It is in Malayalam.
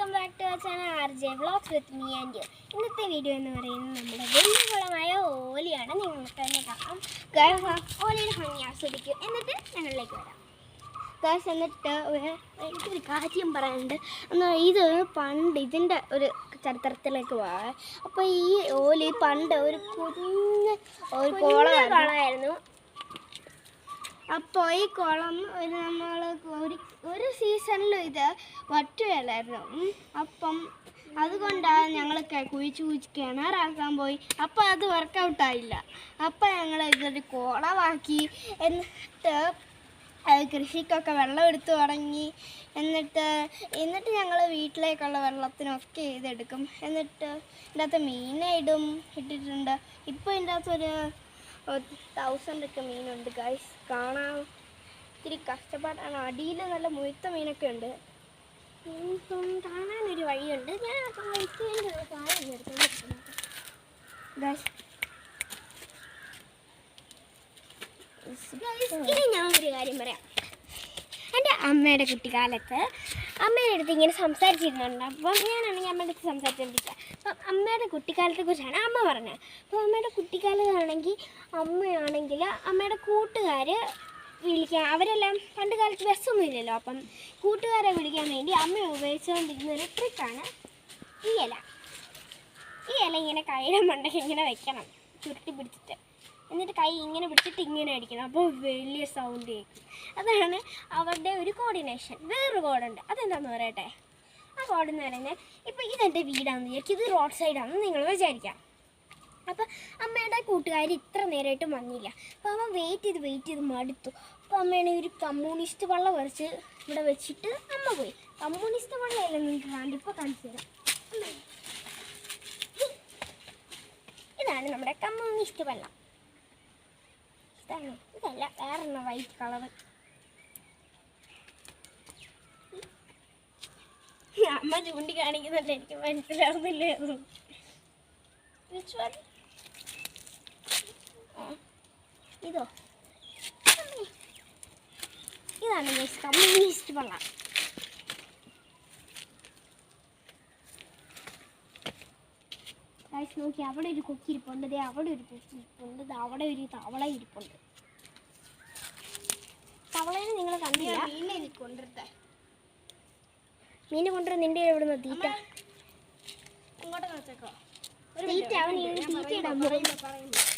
Welcome back to channel RJ vlogs with me and you. ഇന്നത്തെ വീഡിയോ എന്ന് പറയുന്നത് നമ്മുടെ വലിയ കുളമായ ഓലിയാണ്. നിങ്ങൾക്ക് തന്നെ കാണാം. ഓലിയുടെ ഭംഗി ആസ്വദിക്കും. എന്നിട്ട് ഞങ്ങളിലേക്ക് വരാം. എന്നിട്ട് എനിക്കൊരു കാര്യം പറയാനുണ്ട്. എന്നാൽ ഇത് പണ്ട് ഇതിൻ്റെ ഒരു ചരിത്രത്തിലേക്ക് പോകാം. അപ്പോൾ ഈ ഓലി പണ്ട് ഒരു കുഞ്ഞ് ഒരു കുളമായിരുന്നു. അപ്പോൾ ഈ കുളം നമ്മൾ ഒരു സീസണിലും ഇത് വറ്റുകയല്ലായിരുന്നു. അപ്പം അതുകൊണ്ടാണ് ഞങ്ങൾ കുഴിച്ച് കിണറാക്കാൻ പോയി. അപ്പോൾ അത് വർക്കൗട്ടായില്ല. അപ്പോൾ ഞങ്ങൾ ഇതൊരു കുളമാക്കി. എന്നിട്ട് കൃഷിക്കൊക്കെ വെള്ളം എടുത്ത് തുടങ്ങി. എന്നിട്ട് ഞങ്ങൾ വീട്ടിലേക്കുള്ള വെള്ളത്തിനൊക്കെ ഇതെടുക്കും. എന്നിട്ട് ഇതിൻ്റെ അകത്ത് മീനെ ഇട്ടിട്ടുണ്ട്. ഇപ്പോൾ ഇതിൻ്റെ അകത്തൊരു 1000 ഒക്കെ മീനുണ്ട് ഗൈസ്. കാണാൻ ഇത്തിരി കഷ്ടപ്പാടാണ്. അടിയിൽ നല്ല മുഴുത്ത മീനൊക്കെ ഉണ്ട്. കാണാനൊരു വഴിയുണ്ട്. ഞാൻ അപ്പം വയ്ക്കേണ്ട കാര്യം എടുത്തോണ്ടിരിക്കുന്നത് ഗൈസ്. ഇനി ഞാൻ ഒരു കാര്യം പറയാം. എൻ്റെ അമ്മയുടെ കുട്ടിക്കാലത്ത് അമ്മയുടെ അടുത്ത് ഇങ്ങനെ സംസാരിച്ചിരുന്നുണ്ട്. അപ്പം ഞാനാണെങ്കിൽ അമ്മയുടെ അടുത്ത് സംസാരിച്ചുകൊണ്ടിരിക്കുക. അപ്പം അമ്മയുടെ കുട്ടിക്കാലത്തെ കുറിച്ചാണ് അമ്മ പറഞ്ഞത്. അപ്പോൾ അമ്മയുടെ കുട്ടിക്കാലത്താണെങ്കിൽ അമ്മയാണെങ്കിൽ അമ്മയുടെ കൂട്ടുകാർ വിളിക്കാൻ, അവരെല്ലാം പണ്ട് കാലത്ത് ബസ്സൊന്നും ഇല്ലല്ലോ. അപ്പം കൂട്ടുകാരെ വിളിക്കാൻ വേണ്ടി അമ്മ ഉപയോഗിച്ചുകൊണ്ടിരുന്നൊരു ട്രിക്കാണ് ഈ ഇല. ഇങ്ങനെ കൈയുടെ മണ്ടയ്ക്ക് ഇങ്ങനെ വെക്കണം, ചുരുട്ടി പിടിച്ചിട്ട്. എന്നിട്ട് കൈ ഇങ്ങനെ പിടിച്ചിട്ട് ഇങ്ങനെ അടിക്കണം. അപ്പോൾ വലിയ സൗണ്ട് കേൾക്കും. അതാണ് അവരുടെ ഒരു കോർഡിനേഷൻ. വേറൊരു കോഡുണ്ട്, അതെന്താണെന്ന് പറയട്ടെ. ആ കോഡെന്ന് പറയുന്നത്, ഇപ്പോൾ ഇതെൻ്റെ വീടാണെന്ന് വിചാരിക്കും, ഇത് റോഡ് സൈഡാണെന്ന് നിങ്ങൾ വിചാരിക്കാം. അപ്പോൾ അമ്മയുടെ കൂട്ടുകാർ ഇത്ര നേരമായിട്ടും വന്നില്ല. അപ്പോൾ അമ്മ വെയിറ്റ് ചെയ്ത് മടുത്തു. അപ്പോൾ അമ്മേനെ ഒരു കമ്മ്യൂണിസ്റ്റ് വള്ള വരച്ച് ഇവിടെ വെച്ചിട്ട് അമ്മ പോയി. കമ്മ്യൂണിസ്റ്റ് വള്ളയല്ല നിങ്ങൾക്ക് കാണിച്ചു, ഇപ്പോൾ കാണിച്ചു തരാം. ഇതാണ് നമ്മുടെ കമ്മ്യൂണിസ്റ്റ് വള്ളം. ഇതല്ല, വേറെ വൈറ്റ് കളറ്. അമ്മ ചൂണ്ടി കാണിക്കുന്നുണ്ട്, എനിക്ക് മനസ്സിലാവുന്നില്ലായിരുന്നു. ഇതോ, ഇതാണ് കമ്മ്യൂണിസ്റ്റ് വള്ളം. നോക്കി, അവിടെ ഒരു കൊക്കി ഇരിപ്പുണ്ട്, അവിടെ ഒരു കൊക്കി ഇരിപ്പുണ്ട്, അവിടെ ഒരു തവള ഇരിപ്പുണ്ട്. തവളേനെ നിങ്ങൾ കണ്ടില്ല. മീനെ കൊണ്ടുവരാൻ നിന്റെ എവിടുന്ന് തീറ്റ? തീറ്റ അവൻ തീറ്റ ഇടാൻ